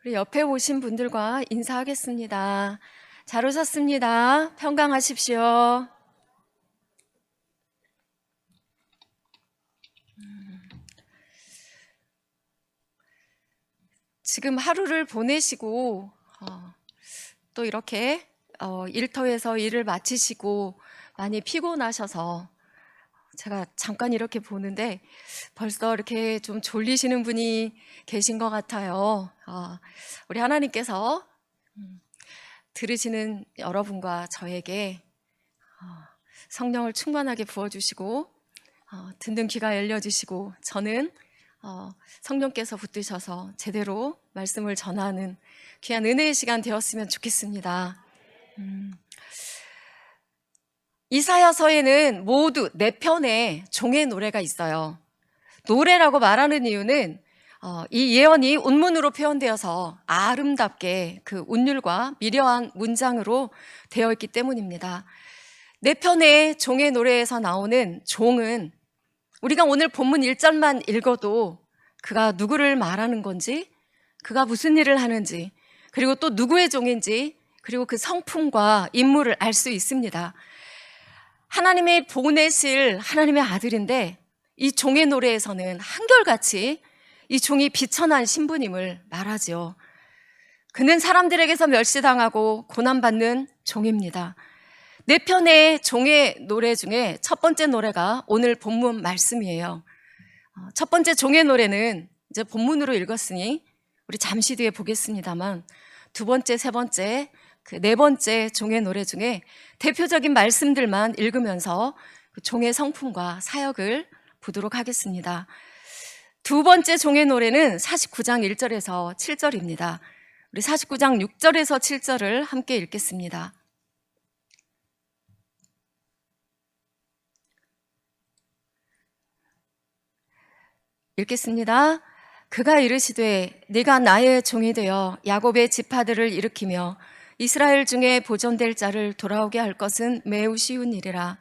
우리 옆에 오신 분들과 인사하겠습니다. 잘 오셨습니다. 평강하십시오. 지금 하루를 보내시고 또 이렇게 일터에서 일을 마치시고 많이 피곤하셔서 제가 잠깐 이렇게 보는데 벌써 이렇게 좀 졸리시는 분이 계신 것 같아요. 우리 하나님께서 들으시는 여러분과 저에게 성령을 충만하게 부어주시고 듣는 귀가 열려주시고 저는 성령께서 붙드셔서 제대로 말씀을 전하는 귀한 은혜의 시간 되었으면 좋겠습니다. 이사야서에는 모두 4편의 종의 노래가 있어요. 노래라고 말하는 이유는 이 예언이 운문으로 표현되어서 아름답게 그 운율과 미려한 문장으로 되어 있기 때문입니다. 4편의 종의 노래에서 나오는 종은 우리가 오늘 본문 1절만 읽어도 그가 누구를 말하는 건지, 그가 무슨 일을 하는지, 그리고 또 누구의 종인지, 그리고 그 성품과 인물을 알 수 있습니다. 하나님의 보내실 하나님의 아들인데 이 종의 노래에서는 한결같이 이 종이 비천한 신부님을 말하지요. 그는 사람들에게서 멸시당하고 고난받는 종입니다. 4편의 종의 노래 중에 첫 번째 노래가 오늘 본문 말씀이에요. 첫 번째 종의 노래는 이제 본문으로 읽었으니 우리 잠시 뒤에 보겠습니다만 두 번째, 세 번째, 그 4번째 종의 노래 중에 대표적인 말씀들만 읽으면서 그 종의 성품과 사역을 보도록 하겠습니다. 두 번째 종의 노래는 49장 1절에서 7절입니다. 우리 49장 6절에서 7절을 함께 읽겠습니다. 읽겠습니다. 그가 이르시되 네가 나의 종이 되어 야곱의 지파들을 일으키며 이스라엘 중에 보존될 자를 돌아오게 할 것은 매우 쉬운 일이라.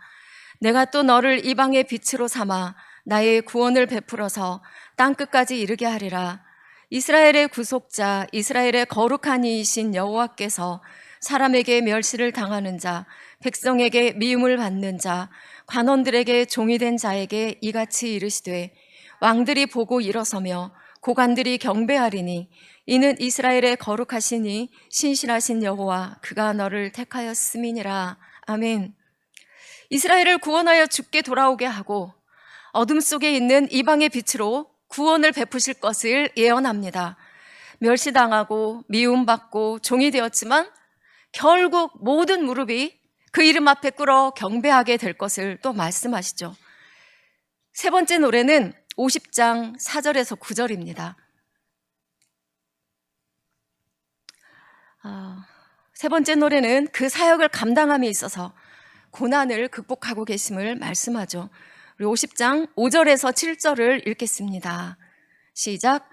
내가 또 너를 이방의 빛으로 삼아 나의 구원을 베풀어서 땅끝까지 이르게 하리라. 이스라엘의 구속자, 이스라엘의 거룩한 이이신 여호와께서 사람에게 멸시를 당하는 자, 백성에게 미움을 받는 자, 관원들에게 종이 된 자에게 이같이 이르시되 왕들이 보고 일어서며 고관들이 경배하리니 이는 이스라엘의 거룩하시니 신실하신 여호와 그가 너를 택하였음이니라. 아멘. 이스라엘을 구원하여 주께 돌아오게 하고 어둠 속에 있는 이방의 빛으로 구원을 베푸실 것을 예언합니다. 멸시당하고 미움받고 종이 되었지만 결국 모든 무릎이 그 이름 앞에 꿇어 경배하게 될 것을 또 말씀하시죠. 세 번째 노래는 50장 4절에서 9절입니다. 세 번째 노래는 그 사역을 감당함에 있어서 고난을 극복하고 계심을 말씀하죠. 우리 50장 5절에서 7절을 읽겠습니다. 시작.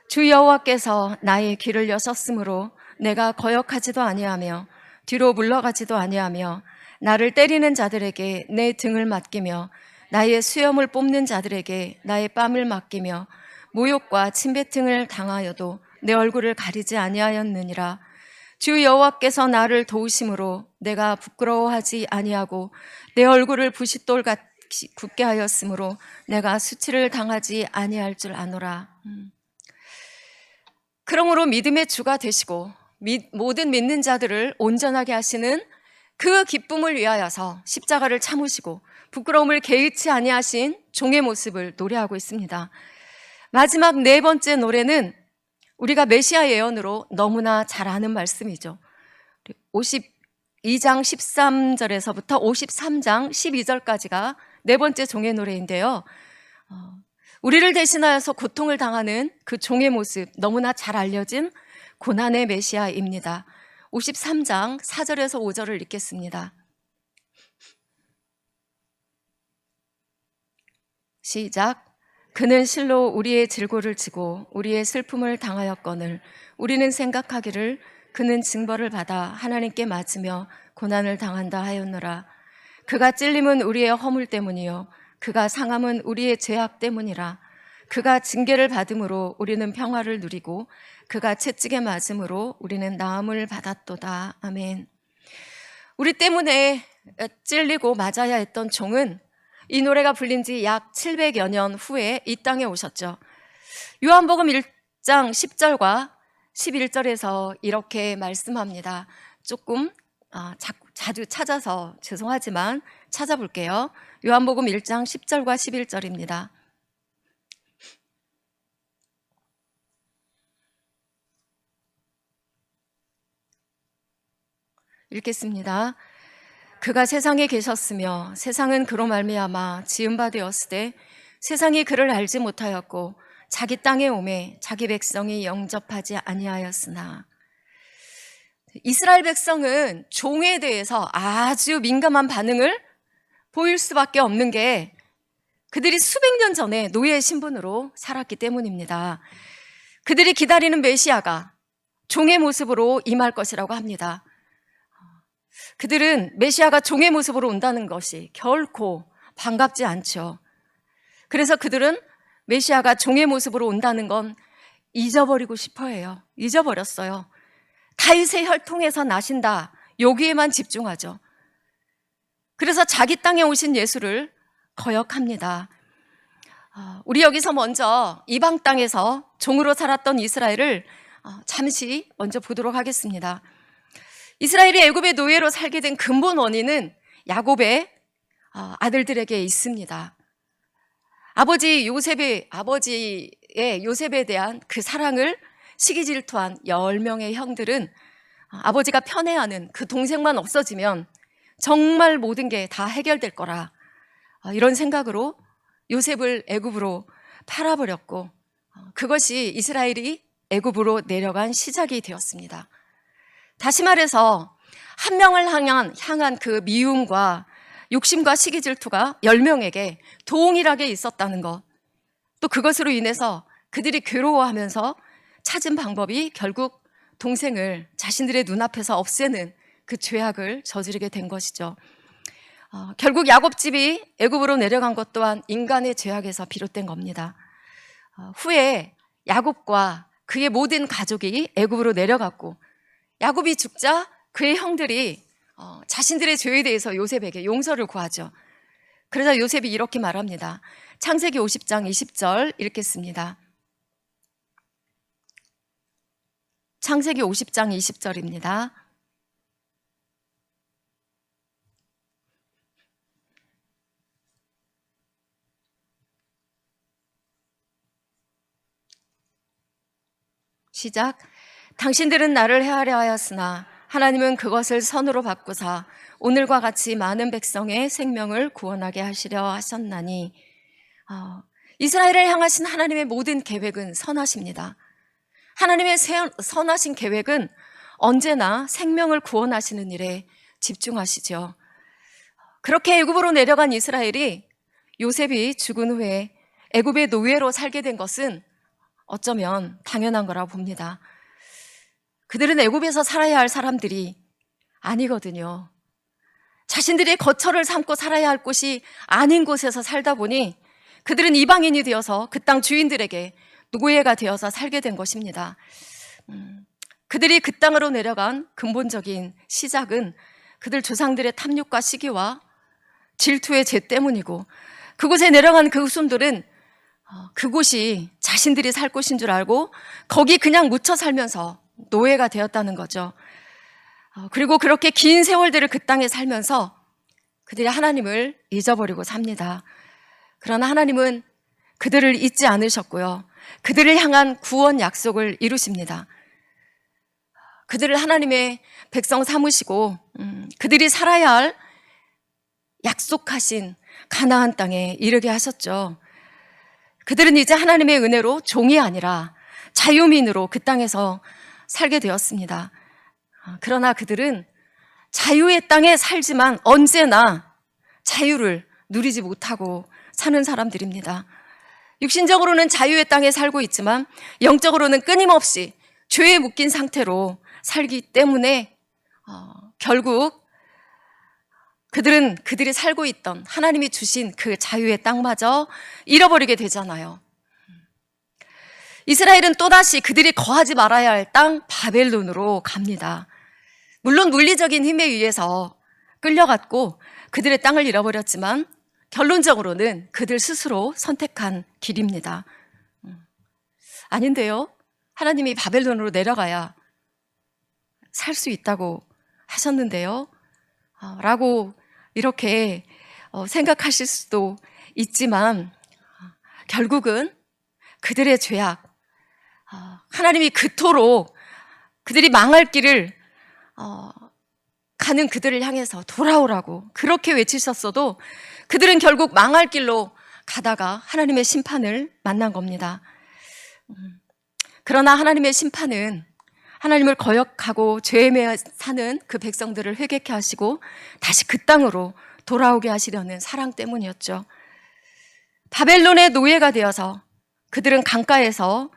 주 여호와께서 나의 귀를 여셨으므로 내가 거역하지도 아니하며 뒤로 물러가지도 아니하며 나를 때리는 자들에게 내 등을 맡기며 나의 수염을 뽑는 자들에게 나의 뺨을 맡기며 모욕과 침뱉음을 당하여도 내 얼굴을 가리지 아니하였느니라. 주 여호와께서 나를 도우심으로 내가 부끄러워하지 아니하고 내 얼굴을 부싯돌같이 굳게 하였으므로 내가 수치를 당하지 아니할 줄 아노라. 그러므로 믿음의 주가 되시고 모든 믿는 자들을 온전하게 하시는 그 기쁨을 위하여서 십자가를 참으시고 부끄러움을 개의치 아니하신 종의 모습을 노래하고 있습니다. 마지막 4번째 노래는 우리가 메시아 예언으로 너무나 잘 아는 말씀이죠. 52장 13절에서부터 53장 12절까지가 4번째 종의 노래인데요. 우리를 대신하여서 고통을 당하는 그 종의 모습, 너무나 잘 알려진 고난의 메시아입니다. 53장 4절에서 5절을 읽겠습니다. 시작. 그는 실로 우리의 질고를 지고 우리의 슬픔을 당하였거늘 우리는 생각하기를 그는 징벌을 받아 하나님께 맞으며 고난을 당한다 하였노라. 그가 찔림은 우리의 허물 때문이요 그가 상함은 우리의 죄악 때문이라. 그가 징계를 받음으로 우리는 평화를 누리고 그가 채찍에 맞음으로 우리는 나음을 받았도다. 아멘. 우리 때문에 찔리고 맞아야 했던 종은 이 노래가 불린 지 약 700여 년 후에 이 땅에 오셨죠. 요한복음 1장 10절과 11절에서 이렇게 말씀합니다. 조금 자주 찾아서 죄송하지만 찾아볼게요. 요한복음 1장 10절과 11절입니다. 읽겠습니다. 그가 세상에 계셨으며 세상은 그로 말미암아 지은 바 되었으되 세상이 그를 알지 못하였고 자기 땅에 오매 자기 백성이 영접하지 아니하였으나. 이스라엘 백성은 종에 대해서 아주 민감한 반응을 보일 수밖에 없는 게 그들이 수백 년 전에 노예의 신분으로 살았기 때문입니다. 그들이 기다리는 메시아가 종의 모습으로 임할 것이라고 합니다. 그들은 메시아가 종의 모습으로 온다는 것이 결코 반갑지 않죠. 그래서 그들은 메시아가 종의 모습으로 온다는 건 잊어버리고 싶어 해요. 잊어버렸어요. 다윗의 혈통에서 나신다, 여기에만 집중하죠. 그래서 자기 땅에 오신 예수를 거역합니다. 우리 여기서 먼저 이방 땅에서 종으로 살았던 이스라엘을 잠시 먼저 보도록 하겠습니다. 이스라엘이 애굽의 노예로 살게 된 근본 원인은 야곱의 아들들에게 있습니다. 아버지의 요셉에 대한 그 사랑을 시기 질투한 10명의 형들은 아버지가 편애하는 그 동생만 없어지면 정말 모든 게 다 해결될 거라, 이런 생각으로 요셉을 애굽으로 팔아버렸고, 그것이 이스라엘이 애굽으로 내려간 시작이 되었습니다. 다시 말해서 한 명을 향한 그 미움과 욕심과 시기 질투가 10명에게 동일하게 있었다는 것, 또 그것으로 인해서 그들이 괴로워하면서 찾은 방법이 결국 동생을 자신들의 눈앞에서 없애는 그 죄악을 저지르게 된 것이죠. 결국 야곱집이 애굽으로 내려간 것 또한 인간의 죄악에서 비롯된 겁니다. 후에 야곱과 그의 모든 가족이 애굽으로 내려갔고, 야곱이 죽자 그의 형들이 자신들의 죄에 대해서 요셉에게 용서를 구하죠. 그러자 요셉이 이렇게 말합니다. 창세기 50장 20절 읽겠습니다. 창세기 50장 20절입니다. 시작. 당신들은 나를 해하려 하였으나 하나님은 그것을 선으로 바꾸사 오늘과 같이 많은 백성의 생명을 구원하게 하시려 하셨나니. 이스라엘을 향하신 하나님의 모든 계획은 선하십니다. 하나님의 선하신 계획은 언제나 생명을 구원하시는 일에 집중하시죠. 그렇게 애굽으로 내려간 이스라엘이 요셉이 죽은 후에 애굽의 노예로 살게 된 것은 어쩌면 당연한 거라고 봅니다. 그들은 애굽에서 살아야 할 사람들이 아니거든요. 자신들이 거처를 삼고 살아야 할 곳이 아닌 곳에서 살다 보니 그들은 이방인이 되어서 그 땅 주인들에게 노예가 되어서 살게 된 것입니다. 그들이 그 땅으로 내려간 근본적인 시작은 그들 조상들의 탐욕과 시기와 질투의 죄 때문이고, 그곳에 내려간 그 후손들은 그곳이 자신들이 살 곳인 줄 알고 거기 그냥 묻혀 살면서 노예가 되었다는 거죠. 그리고 그렇게 긴 세월들을 그 땅에 살면서 그들이 하나님을 잊어버리고 삽니다. 그러나 하나님은 그들을 잊지 않으셨고요, 그들을 향한 구원 약속을 이루십니다. 그들을 하나님의 백성 삼으시고 그들이 살아야 할 약속하신 가나안 땅에 이르게 하셨죠. 그들은 이제 하나님의 은혜로 종이 아니라 자유민으로 그 땅에서 살게 되었습니다. 그러나 그들은 자유의 땅에 살지만 언제나 자유를 누리지 못하고 사는 사람들입니다. 육신적으로는 자유의 땅에 살고 있지만 영적으로는 끊임없이 죄에 묶인 상태로 살기 때문에 결국 그들은 그들이 살고 있던 하나님이 주신 그 자유의 땅마저 잃어버리게 되잖아요. 이스라엘은 또다시 그들이 거하지 말아야 할 땅 바벨론으로 갑니다. 물론 물리적인 힘에 의해서 끌려갔고 그들의 땅을 잃어버렸지만 결론적으로는 그들 스스로 선택한 길입니다. 아닌데요? 하나님이 바벨론으로 내려가야 살 수 있다고 하셨는데요? 라고 이렇게 생각하실 수도 있지만 결국은 그들의 죄악, 하나님이 그토록 그들이 망할 길을 가는 그들을 향해서 돌아오라고 그렇게 외치셨어도 그들은 결국 망할 길로 가다가 하나님의 심판을 만난 겁니다. 그러나 하나님의 심판은 하나님을 거역하고 죄에 매여 사는 그 백성들을 회개케 하시고 다시 그 땅으로 돌아오게 하시려는 사랑 때문이었죠. 바벨론의 노예가 되어서 그들은 강가에서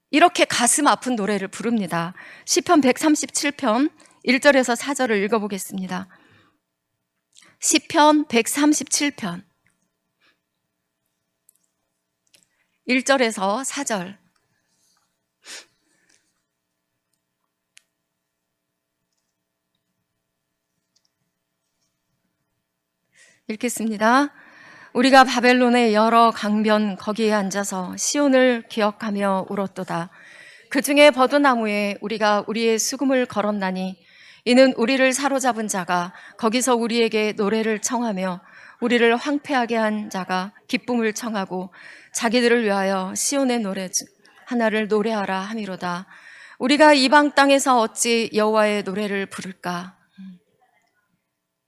이렇게 가슴 아픈 노래를 부릅니다. 시편 137편 1절에서 4절을 읽어보겠습니다. 시편 137편 1절에서 4절. 읽겠습니다. 우리가 바벨론의 여러 강변 거기에 앉아서 시온을 기억하며 울었도다. 그 중에 버드나무에 우리가 우리의 수금을 걸었나니 이는 우리를 사로잡은 자가 거기서 우리에게 노래를 청하며 우리를 황폐하게 한 자가 기쁨을 청하고 자기들을 위하여 시온의 노래 하나를 노래하라 함이로다. 우리가 이방 땅에서 어찌 여호와의 노래를 부를까?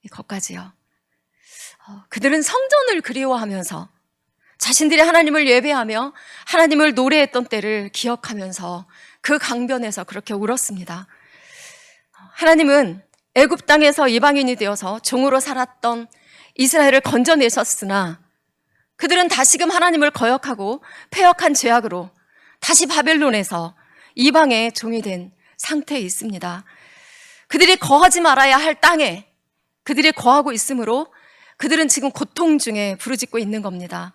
이것까지요. 그들은 성전을 그리워하면서 자신들이 하나님을 예배하며 하나님을 노래했던 때를 기억하면서 그 강변에서 그렇게 울었습니다. 하나님은 애굽 땅에서 이방인이 되어서 종으로 살았던 이스라엘을 건져내셨으나 그들은 다시금 하나님을 거역하고 패역한 죄악으로 다시 바벨론에서 이방의 종이 된 상태에 있습니다. 그들이 거하지 말아야 할 땅에 그들이 거하고 있으므로 그들은 지금 고통 중에 부르짖고 있는 겁니다.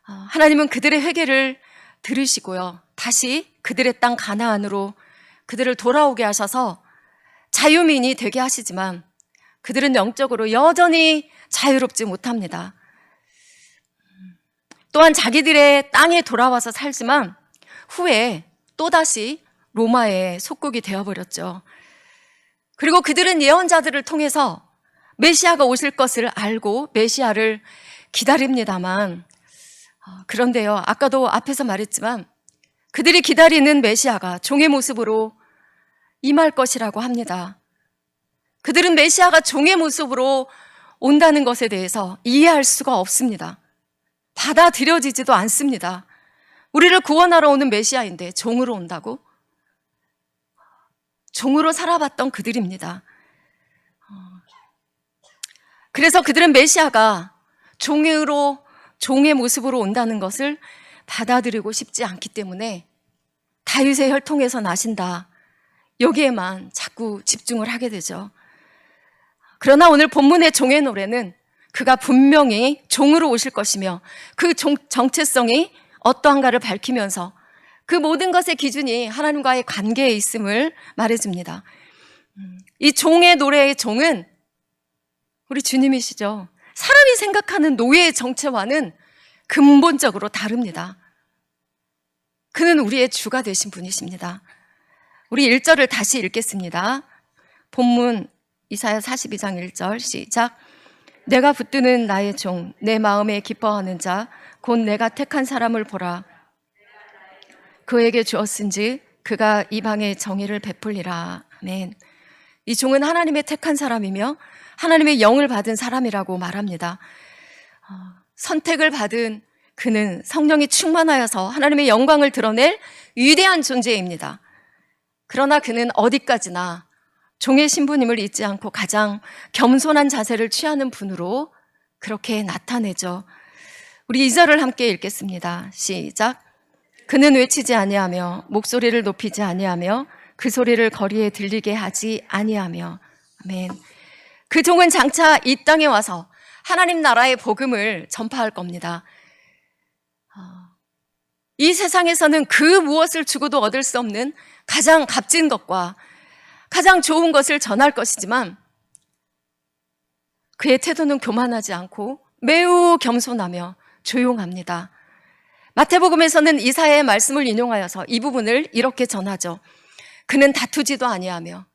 하나님은 그들의 회개를 들으시고요. 다시 그들의 땅 가나안으로 그들을 돌아오게 하셔서 자유민이 되게 하시지만 그들은 영적으로 여전히 자유롭지 못합니다. 또한 자기들의 땅에 돌아와서 살지만 후에 또다시 로마의 속국이 되어버렸죠. 그리고 그들은 예언자들을 통해서 메시아가 오실 것을 알고 메시아를 기다립니다만 그런데요, 아까도 앞에서 말했지만 그들이 기다리는 메시아가 종의 모습으로 임할 것이라고 합니다. 그들은 메시아가 종의 모습으로 온다는 것에 대해서 이해할 수가 없습니다. 받아들여지지도 않습니다. 우리를 구원하러 오는 메시아인데 종으로 온다고? 종으로 살아봤던 그들입니다. 그래서 그들은 메시아가 종의 모습으로 온다는 것을 받아들이고 싶지 않기 때문에 다윗의 혈통에서 나신다, 여기에만 자꾸 집중을 하게 되죠. 그러나 오늘 본문의 종의 노래는 그가 분명히 종으로 오실 것이며 그 정체성이 어떠한가를 밝히면서 그 모든 것의 기준이 하나님과의 관계에 있음을 말해줍니다. 이 종의 노래의 종은 우리 주님이시죠. 사람이 생각하는 노예의 정체와는 근본적으로 다릅니다. 그는 우리의 주가 되신 분이십니다. 우리 1절을 다시 읽겠습니다. 본문 이사야 42장 1절 시작. 내가 붙드는 나의 종, 내 마음에 기뻐하는 자, 곧 내가 택한 사람을 보라. 그에게 주었은지 그가 이방의 정의를 베풀리라. 아멘. 이 종은 하나님의 택한 사람이며 하나님의 영을 받은 사람이라고 말합니다. 선택을 받은 그는 성령이 충만하여서 하나님의 영광을 드러낼 위대한 존재입니다. 그러나 그는 어디까지나 종의 신부님을 잊지 않고 가장 겸손한 자세를 취하는 분으로 그렇게 나타내죠. 우리 2절을 함께 읽겠습니다. 시작. 그는 외치지 아니하며 목소리를 높이지 아니하며 그 소리를 거리에 들리게 하지 아니하며. 아멘. 그 종은 장차 이 땅에 와서 하나님 나라의 복음을 전파할 겁니다. 이 세상에서는 그 무엇을 주고도 얻을 수 없는 가장 값진 것과 가장 좋은 것을 전할 것이지만 그의 태도는 교만하지 않고 매우 겸손하며 조용합니다. 마태복음에서는 이사야의 말씀을 인용하여서 이 부분을 이렇게 전하죠. 그는 다투지도 아니하며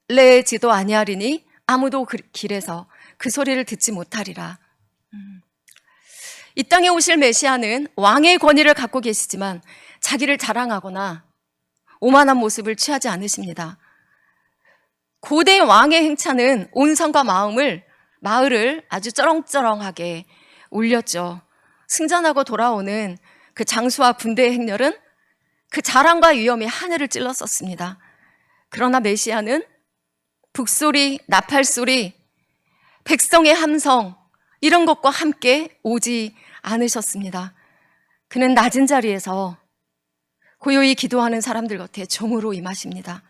들레지도 아니하리니 아무도 그 길에서 그 소리를 듣지 못하리라. 이 땅에 오실 메시아는 왕의 권위를 갖고 계시지만 자기를 자랑하거나 오만한 모습을 취하지 않으십니다. 고대 왕의 행차는 온 성과 마을을 아주 쩌렁쩌렁하게 울렸죠. 승전하고 돌아오는 그 장수와 군대의 행렬은 그 자랑과 위엄이 하늘을 찔렀었습니다. 그러나 메시아는 북소리, 나팔소리, 백성의 함성 이런 것과 함께 오지 않으셨습니다. 그는 낮은 자리에서 고요히 기도하는 사람들 곁에 종으로 임하십니다.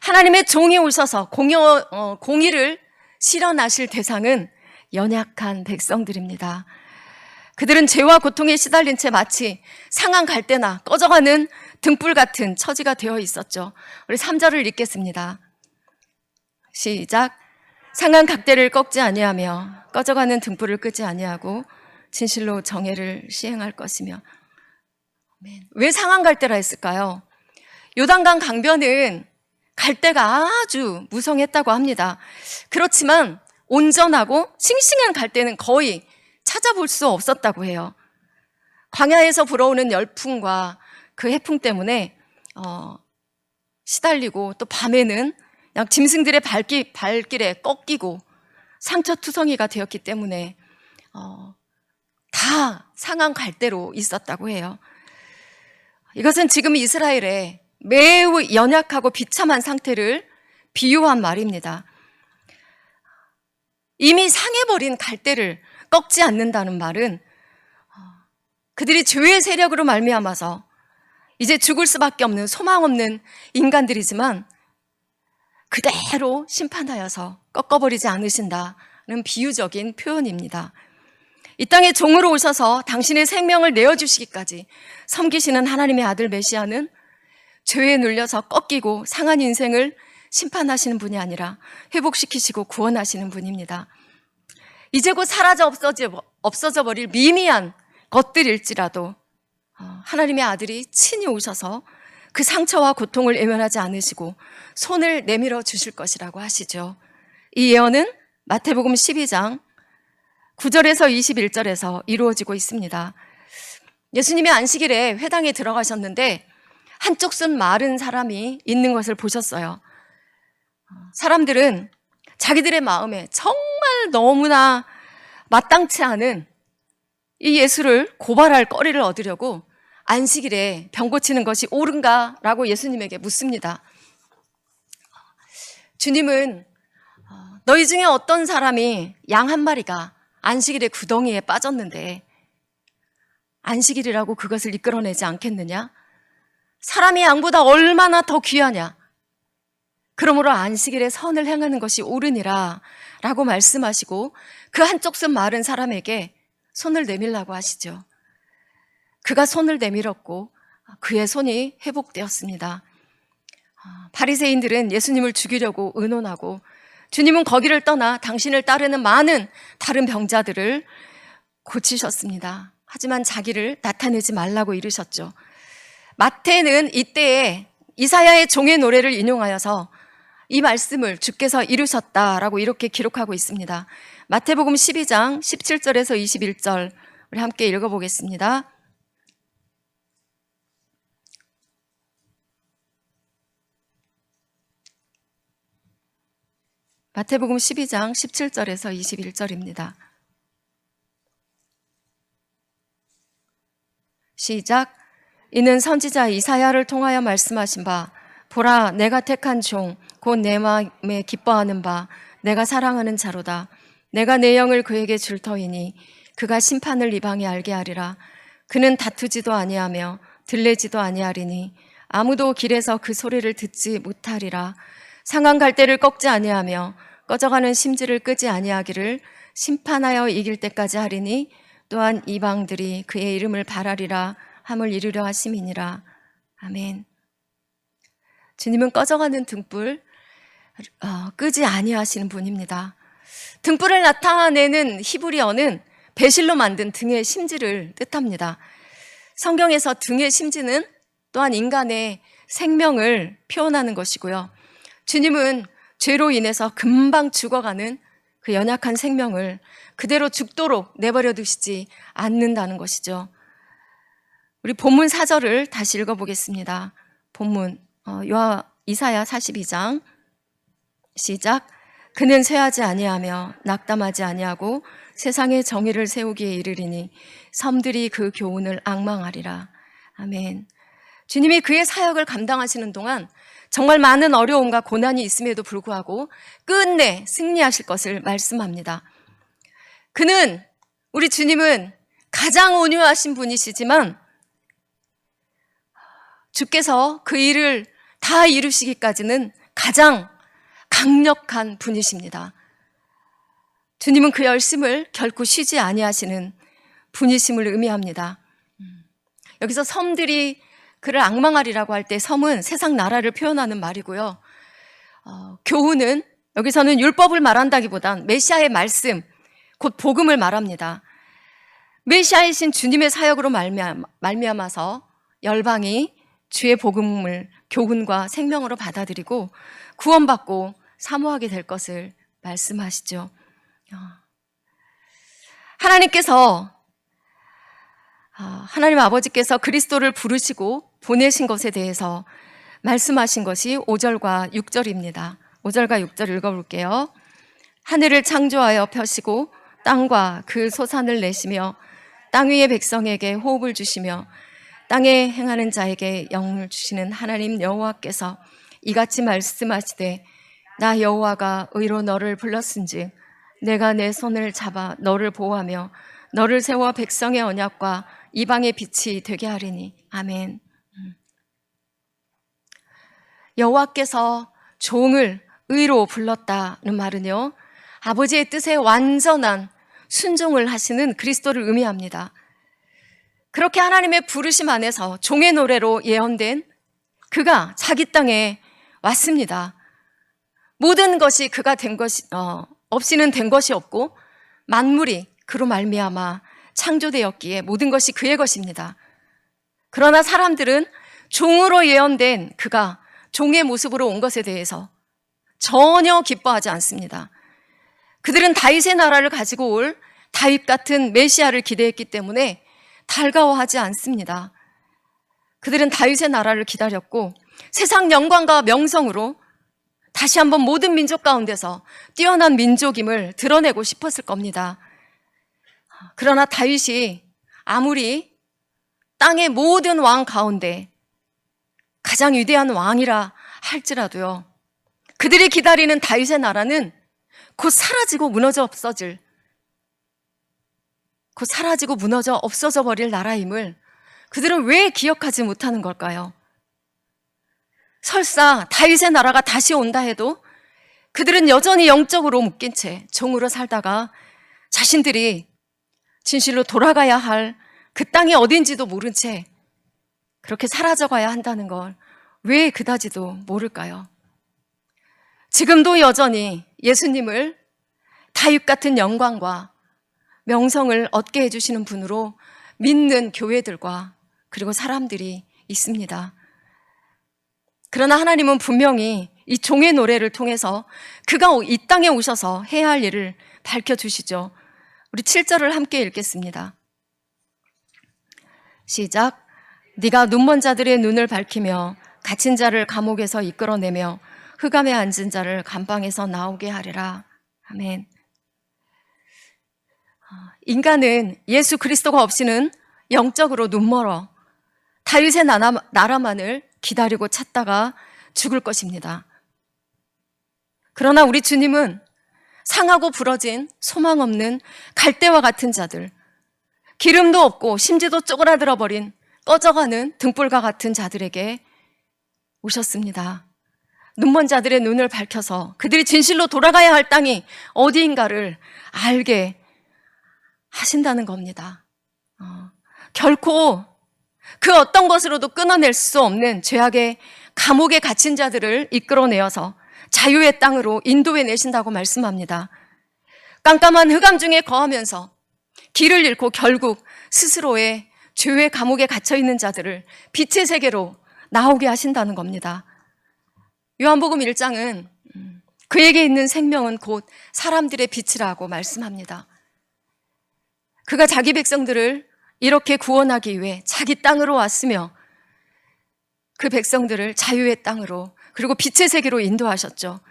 하나님의 종이 오셔서 공의를 실현하실 대상은 연약한 백성들입니다. 그들은 죄와 고통에 시달린 채 마치 상한 갈대나 꺼져가는 등불 같은 처지가 되어 있었죠. 우리 3절을 읽겠습니다. 시작. 상한 각대를 꺾지 아니하며 꺼져가는 등불을 끄지 아니하고 진실로 정의를 시행할 것이며. 왜 상한 갈대라 했을까요? 요단강 강변은 갈대가 아주 무성했다고 합니다. 그렇지만 온전하고 싱싱한 갈대는 거의 찾아볼 수 없었다고 해요. 광야에서 불어오는 열풍과 그 해풍 때문에 시달리고 또 밤에는 짐승들의 발길에 꺾이고 상처투성이가 되었기 때문에 다 상한 갈대로 있었다고 해요. 이것은 지금 이스라엘의 매우 연약하고 비참한 상태를 비유한 말입니다. 이미 상해버린 갈대를 꺾지 않는다는 말은 그들이 죄의 세력으로 말미암아서 이제 죽을 수밖에 없는 소망 없는 인간들이지만 그대로 심판하여서 꺾어버리지 않으신다는 비유적인 표현입니다. 이 땅에 종으로 오셔서 당신의 생명을 내어주시기까지 섬기시는 하나님의 아들 메시아는 죄에 눌려서 꺾이고 상한 인생을 심판하시는 분이 아니라 회복시키시고 구원하시는 분입니다. 이제 곧 사라져 없어져 버릴 미미한 것들일지라도 하나님의 아들이 친히 오셔서 그 상처와 고통을 외면하지 않으시고 손을 내밀어 주실 것이라고 하시죠. 이 예언은 마태복음 12장 9절에서 21절에서 이루어지고 있습니다. 예수님이 안식일에 회당에 들어가셨는데 한쪽 손 마른 사람이 있는 것을 보셨어요. 사람들은 자기들의 마음에 정말 너무나 마땅치 않은 이 예수를 고발할 거리를 얻으려고 안식일에 병 고치는 것이 옳은가라고 예수님에게 묻습니다. 주님은 너희 중에 어떤 사람이 양 한 마리가 안식일에 구덩이에 빠졌는데 안식일이라고 그것을 이끌어내지 않겠느냐? 사람이 양보다 얼마나 더 귀하냐? 그러므로 안식일에 선을 행하는 것이 옳으니라 라고 말씀하시고 그 한쪽 손 마른 사람에게 손을 내밀라고 하시죠. 그가 손을 내밀었고 그의 손이 회복되었습니다. 바리새인들은 예수님을 죽이려고 의논하고 주님은 거기를 떠나 당신을 따르는 많은 다른 병자들을 고치셨습니다. 하지만 자기를 나타내지 말라고 이르셨죠. 마태는 이때에 이사야의 종의 노래를 인용하여서 이 말씀을 주께서 이루셨다라고 이렇게 기록하고 있습니다. 마태복음 12장 17절에서 21절 우리 함께 읽어보겠습니다. 마태복음 12장 17절에서 21절입니다. 시작. 이는 선지자 이사야를 통하여 말씀하신 바 보라 내가 택한 종 곧 내 마음에 기뻐하는 바 내가 사랑하는 자로다. 내가 내 영을 그에게 줄 터이니 그가 심판을 이방에 알게 하리라. 그는 다투지도 아니하며 들레지도 아니하리니 아무도 길에서 그 소리를 듣지 못하리라. 상한 갈대를 꺾지 아니하며 꺼져가는 심지를 끄지 아니하기를 심판하여 이길 때까지 하리니 또한 이방들이 그의 이름을 바라리라 함을 이루려 하심이니라. 아멘. 주님은 꺼져가는 등불 끄지 아니하시는 분입니다. 등불을 나타내는 히브리어는 배실로 만든 등의 심지를 뜻합니다. 성경에서 등의 심지는 또한 인간의 생명을 표현하는 것이고요. 주님은 죄로 인해서 금방 죽어가는 그 연약한 생명을 그대로 죽도록 내버려 두시지 않는다는 것이죠. 우리 본문 4절을 다시 읽어보겠습니다. 본문 이사야 42장 시작. 그는 쇠하지 아니하며 낙담하지 아니하고 세상의 정의를 세우기에 이르리니 섬들이 그 교훈을 앙망하리라. 아멘. 주님이 그의 사역을 감당하시는 동안 정말 많은 어려움과 고난이 있음에도 불구하고 끝내 승리하실 것을 말씀합니다. 우리 주님은 가장 온유하신 분이시지만 주께서 그 일을 다 이루시기까지는 가장 강력한 분이십니다. 주님은 그 열심을 결코 쉬지 아니하시는 분이심을 의미합니다. 여기서 섬들이 그를 앙망하리라고 할 때 섬은 세상 나라를 표현하는 말이고요. 교훈은 여기서는 율법을 말한다기보단 메시아의 말씀, 곧 복음을 말합니다. 메시아이신 주님의 사역으로 말미암아서 열방이 주의 복음을 교훈과 생명으로 받아들이고 구원받고 사모하게 될 것을 말씀하시죠. 하나님 아버지께서 그리스도를 부르시고 보내신 것에 대해서 말씀하신 것이 5절과 6절입니다. 5절과 6절 읽어볼게요. 하늘을 창조하여 펴시고 땅과 그 소산을 내시며 땅 위의 백성에게 호흡을 주시며 땅에 행하는 자에게 영을 주시는 하나님 여호와께서 이같이 말씀하시되 나 여호와가 의로 너를 불렀은즉 내가 내 손을 잡아 너를 보호하며 너를 세워 백성의 언약과 이방의 빛이 되게 하리니. 아멘. 여호와께서 종을 의로 불렀다는 말은요, 아버지의 뜻에 완전한 순종을 하시는 그리스도를 의미합니다. 그렇게 하나님의 부르심 안에서 종의 노래로 예언된 그가 자기 땅에 왔습니다. 모든 것이 그가 된 것이 없이는 된 것이 없고 만물이 그로 말미암아 창조되었기에 모든 것이 그의 것입니다. 그러나 사람들은 종으로 예언된 그가 종의 모습으로 온 것에 대해서 전혀 기뻐하지 않습니다. 그들은 다윗의 나라를 가지고 올 다윗 같은 메시아를 기대했기 때문에 달가워하지 않습니다. 그들은 다윗의 나라를 기다렸고 세상 영광과 명성으로 다시 한번 모든 민족 가운데서 뛰어난 민족임을 드러내고 싶었을 겁니다. 그러나 다윗이 아무리 땅의 모든 왕 가운데 가장 위대한 왕이라 할지라도요, 그들이 기다리는 다윗의 나라는 곧 사라지고 무너져 없어져 버릴 나라임을 그들은 왜 기억하지 못하는 걸까요? 설사 다윗의 나라가 다시 온다 해도 그들은 여전히 영적으로 묶인 채 종으로 살다가 자신들이 진실로 돌아가야 할 그 땅이 어딘지도 모른 채 그렇게 사라져가야 한다는 걸 왜 그다지도 모를까요? 지금도 여전히 예수님을 다윗 같은 영광과 명성을 얻게 해주시는 분으로 믿는 교회들과 그리고 사람들이 있습니다. 그러나 하나님은 분명히 이 종의 노래를 통해서 그가 이 땅에 오셔서 해야 할 일을 밝혀주시죠. 우리 7절을 함께 읽겠습니다. 시작. 네가 눈먼 자들의 눈을 밝히며 갇힌 자를 감옥에서 이끌어내며 흑암에 앉은 자를 감방에서 나오게 하리라. 아멘. 인간은 예수 그리스도가 없이는 영적으로 눈멀어 다윗의 나라만을 기다리고 찾다가 죽을 것입니다. 그러나 우리 주님은 상하고 부러진 소망 없는 갈대와 같은 자들, 기름도 없고 심지도 쪼그라들어 버린 꺼져가는 등불과 같은 자들에게 오셨습니다. 눈먼 자들의 눈을 밝혀서 그들이 진실로 돌아가야 할 땅이 어디인가를 알게 하신다는 겁니다. 결코 그 어떤 것으로도 끊어낼 수 없는 죄악의 감옥에 갇힌 자들을 이끌어내어서 자유의 땅으로 인도해 내신다고 말씀합니다. 깜깜한 흑암 중에 거하면서 길을 잃고 결국 스스로의 죄의 감옥에 갇혀 있는 자들을 빛의 세계로 나오게 하신다는 겁니다. 요한복음 1장은 그에게 있는 생명은 곧 사람들의 빛이라고 말씀합니다. 그가 자기 백성들을 이렇게 구원하기 위해 자기 땅으로 왔으며 그 백성들을 자유의 땅으로 그리고 빛의 세계로 인도하셨죠.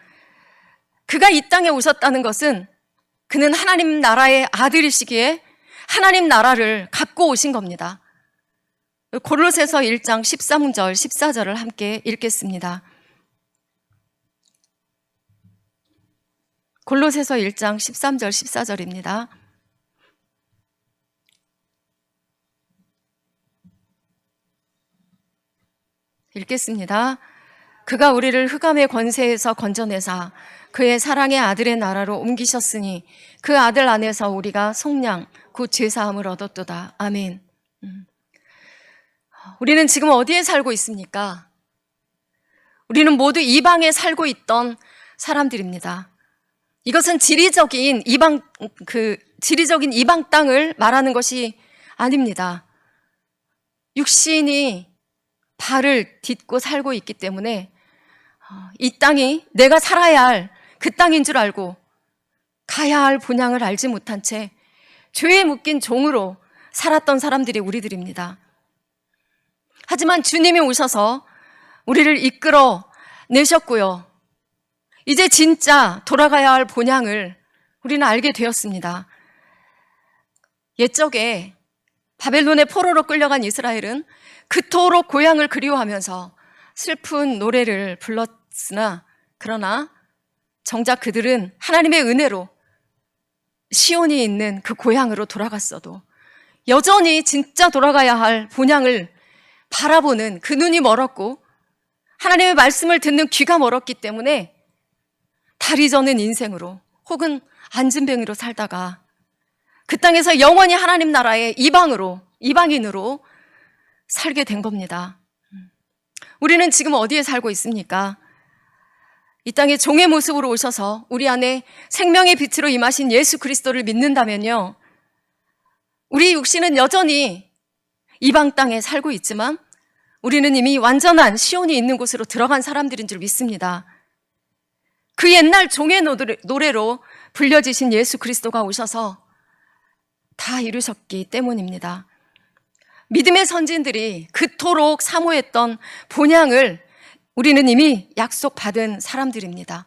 그가 이 땅에 오셨다는 것은 그는 하나님 나라의 아들이시기에 하나님 나라를 갖고 오신 겁니다. 골로새서 1장 13절 14절을 함께 읽겠습니다. 골로새서 1장 13절 14절입니다. 읽겠습니다. 그가 우리를 흑암의 권세에서 건져내사 그의 사랑의 아들의 나라로 옮기셨으니 그 아들 안에서 우리가 속량 곧 죄사함을 얻었도다. 아멘. 우리는 지금 어디에 살고 있습니까? 우리는 모두 이방에 살고 있던 사람들입니다. 이것은 지리적인 이방 땅을 말하는 것이 아닙니다. 육신이 발을 딛고 살고 있기 때문에 이 땅이 내가 살아야 할 그 땅인 줄 알고 가야 할 본향을 알지 못한 채 죄에 묶인 종으로 살았던 사람들이 우리들입니다. 하지만 주님이 오셔서 우리를 이끌어 내셨고요. 이제 진짜 돌아가야 할 본향을 우리는 알게 되었습니다. 옛적에 바벨론의 포로로 끌려간 이스라엘은 그토록 고향을 그리워하면서 슬픈 노래를 불렀으나 그러나 정작 그들은 하나님의 은혜로 시온이 있는 그 고향으로 돌아갔어도 여전히 진짜 돌아가야 할 본향을 바라보는 그 눈이 멀었고 하나님의 말씀을 듣는 귀가 멀었기 때문에 다리 저는 인생으로 혹은 안진뱅이로 살다가 그 땅에서 영원히 하나님 나라의 이방인으로 살게 된 겁니다. 우리는 지금 어디에 살고 있습니까? 이 땅에 종의 모습으로 오셔서 우리 안에 생명의 빛으로 임하신 예수 그리스도를 믿는다면요, 우리 육신은 여전히 이방 땅에 살고 있지만 우리는 이미 완전한 시온이 있는 곳으로 들어간 사람들인 줄 믿습니다. 그 옛날 종의 노래로 불려지신 예수 그리스도가 오셔서 다 이루셨기 때문입니다. 믿음의 선진들이 그토록 사모했던 본향을 우리는 이미 약속받은 사람들입니다.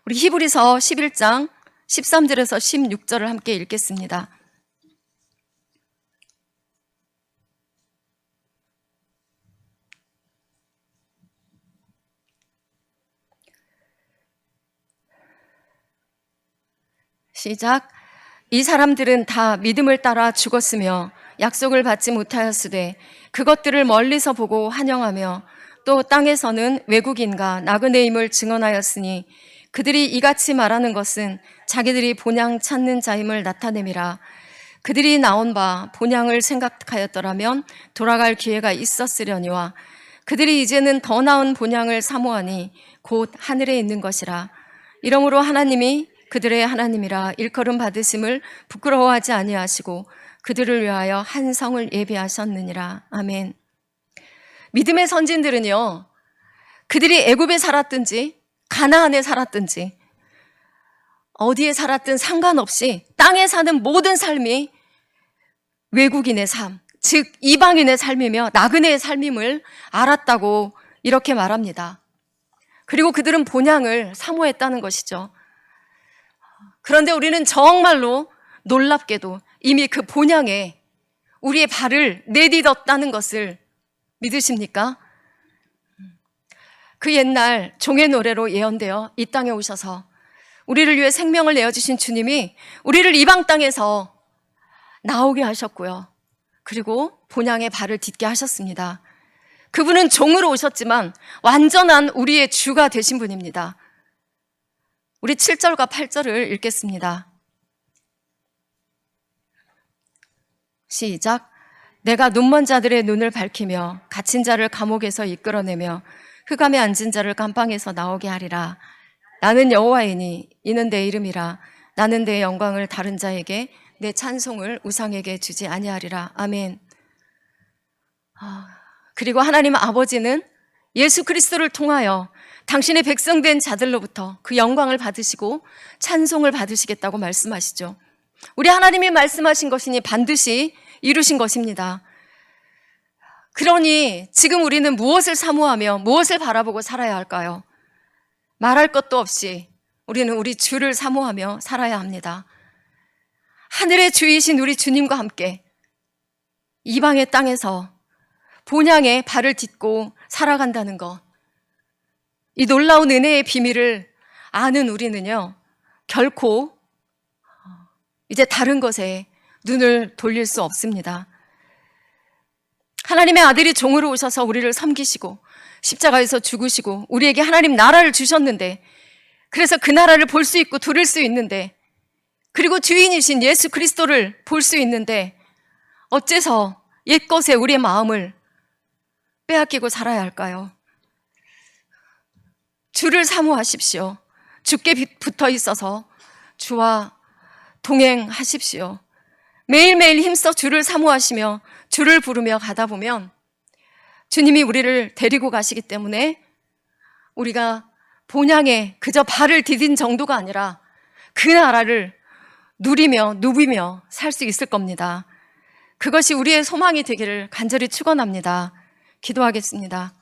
우리 히브리서 11장 13절에서 16절을 함께 읽겠습니다. 시작. 이 사람들은 다 믿음을 따라 죽었으며 약속을 받지 못하였으되 그것들을 멀리서 보고 환영하며 또 땅에서는 외국인과 나그네임을 증언하였으니 그들이 이같이 말하는 것은 자기들이 본향 찾는 자임을 나타냄이라. 그들이 나온 바 본향을 생각하였더라면 돌아갈 기회가 있었으려니와 그들이 이제는 더 나은 본향을 사모하니 곧 하늘에 있는 것이라. 이러므로 하나님이 그들의 하나님이라 일컬음 받으심을 부끄러워하지 아니하시고 그들을 위하여 한 성을 예비하셨느니라. 아멘. 믿음의 선진들은요, 그들이 애굽에 살았든지 가나안에 살았든지 어디에 살았든 상관없이 땅에 사는 모든 삶이 외국인의 삶, 즉 이방인의 삶이며 나그네의 삶임을 알았다고 이렇게 말합니다. 그리고 그들은 본향을 사모했다는 것이죠. 그런데 우리는 정말로 놀랍게도 이미 그 본향에 우리의 발을 내딛었다는 것을 믿으십니까? 그 옛날 종의 노래로 예언되어 이 땅에 오셔서 우리를 위해 생명을 내어주신 주님이 우리를 이방 땅에서 나오게 하셨고요. 그리고 본향에 발을 딛게 하셨습니다. 그분은 종으로 오셨지만 완전한 우리의 주가 되신 분입니다. 우리 7절과 8절을 읽겠습니다. 시작. 내가 눈먼 자들의 눈을 밝히며 갇힌 자를 감옥에서 이끌어내며 흑암에 앉은 자를 감방에서 나오게 하리라. 나는 여호와이니 이는 내 이름이라. 나는 내 영광을 다른 자에게 내 찬송을 우상에게 주지 아니하리라. 아멘. 그리고 하나님 아버지는 예수 그리스도를 통하여 당신의 백성된 자들로부터 그 영광을 받으시고 찬송을 받으시겠다고 말씀하시죠. 우리 하나님이 말씀하신 것이니 반드시 이루신 것입니다. 그러니 지금 우리는 무엇을 사모하며 무엇을 바라보고 살아야 할까요? 말할 것도 없이 우리는 우리 주를 사모하며 살아야 합니다. 하늘의 주이신 우리 주님과 함께 이방의 땅에서 본향에 발을 딛고 살아간다는 것, 이 놀라운 은혜의 비밀을 아는 우리는요, 결코 이제 다른 것에 눈을 돌릴 수 없습니다. 하나님의 아들이 종으로 오셔서 우리를 섬기시고 십자가에서 죽으시고 우리에게 하나님 나라를 주셨는데, 그래서 그 나라를 볼 수 있고 들을 수 있는데, 그리고 주인이신 예수 그리스도를 볼 수 있는데 어째서 옛것에 우리의 마음을 빼앗기고 살아야 할까요? 주를 사모하십시오. 주께 붙어 있어서 주와 동행하십시오. 매일매일 힘써 주를 사모하시며 주를 부르며 가다 보면 주님이 우리를 데리고 가시기 때문에 우리가 본향에 그저 발을 디딘 정도가 아니라 그 나라를 누리며 누비며 살 수 있을 겁니다. 그것이 우리의 소망이 되기를 간절히 축원합니다. 기도하겠습니다.